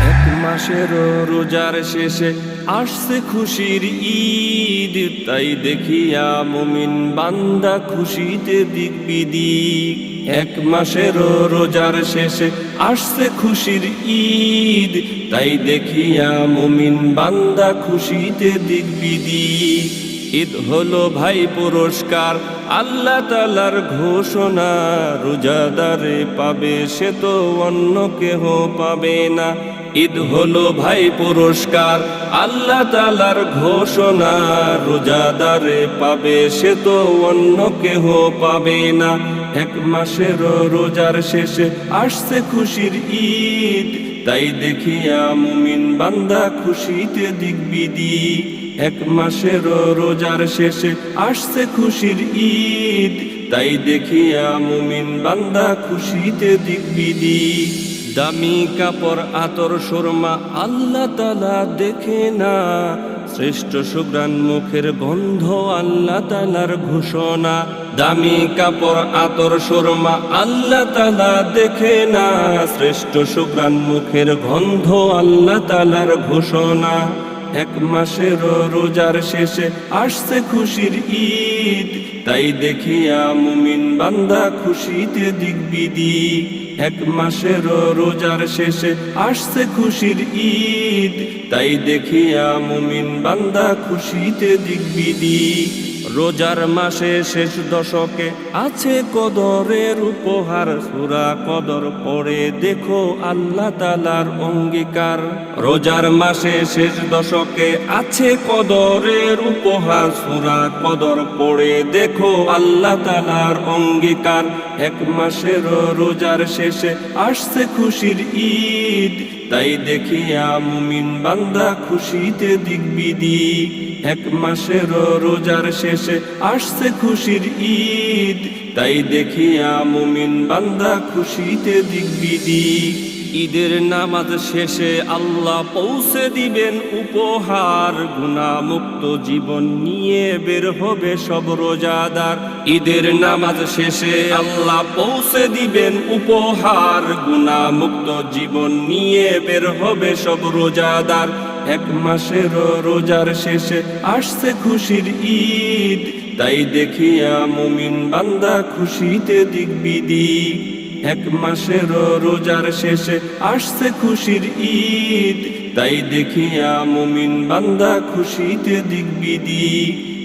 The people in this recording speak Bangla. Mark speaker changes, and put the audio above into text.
Speaker 1: এক মাসের রোজার শেষে আসছে খুশির ঈদ, তাই দেখিয়া মুমিন বান্দা খুশিতে দিক বিদিক। এক মাসের রোজার শেষে আসছে খুশির ঈদ, তাই দেখিয়া মুমিন বান্দা খুশিতে দিক বিদিক। ঈদ হলো ভাই পুরস্কার, আল্লাহ তাআলার ঘোষণা, রোজাদারে পাবে সে তো অন্য কেহ পাবে না। ঈদ হলো ভাই পুরস্কার, আল্লাহ তাআলার ঘোষণা, রোজাদারে পাবে সে তো অন্য কেহ পাবে না। এক মাসের রোজার শেষে আসছে খুশির ঈদ, তাই দেখিয়া মুমিন বান্দা খুশিতে দিক বিদিক। এক মাসের রোজার শেষে আসছে খুশির ঈদ, তাই দেখিয়া মুমিন বান্দা খুশিতে দিক বিদিক। দামি কাপড় আতর সুরমা আল্লাহ তাআলা দেখে না, শ্রেষ্ঠ সুঘ্রাণ মুখের গন্ধ আল্লাহ তাআলার ঘোষণা। দামি কাপড় আতর সুরমা আল্লাহ তাআলা দেখে না, শ্রেষ্ঠ সুঘ্রাণ মুখের গন্ধ আল্লাহ তাআলার ঘোষণা। এক মাসের রোজার শেষে আসছে খুশির ঈদ, তাই দেখিয়া মুমিন বান্দা খুশিতে দিক বিদিক। এক মাসের রোজার শেষে আসছে খুশির ঈদ, তাই দেখিয়া মুমিন বান্দা খুশিতে দিক বিদিক। রোজার মাসে শেষ দশকে আছে কদরের উপহার, সূরা কদর পড়ে দেখো আল্লাহ তাআলার অঙ্গীকার। রোজার মাসে শেষ দশকে আছে কদরের উপহার, সূরা কদর পড়ে দেখো আল্লাহ তাআলার অঙ্গীকার। এক মাসের রোজার শেষে আসছে খুশির ঈদ, তাই দেখিয়া মুমিন বান্দা খুশিতে দিক বিদিক। এক মাসের রোজার শেষে আসছে খুশির ঈদ, তাই দেখিয়া মুমিন বান্দা খুশিতে দিক বিদিক। ঈদের নামাজ শেষে আল্লাহ পৌঁছে দিবেন উপহার, গুনাহমুক্ত জীবন নিয়ে বের হবে সব রোজাদার। ঈদের নামাজ শেষে আল্লাহ পৌঁছে দিবেন উপহার, গুনাহমুক্ত জীবন নিয়ে বের হবে সব রোজাদার। এক মাসের রোজার শেষে আসছে খুশির ঈদ, তাই দেখিয়া মুমিন বান্দা খুশিতে দিক বিদিক। এক মাসের রোজার শেষে আসছে খুশির ঈদ, তাই দেখিয়া মুমিন বান্দা খুশিতে দিক বিদিক।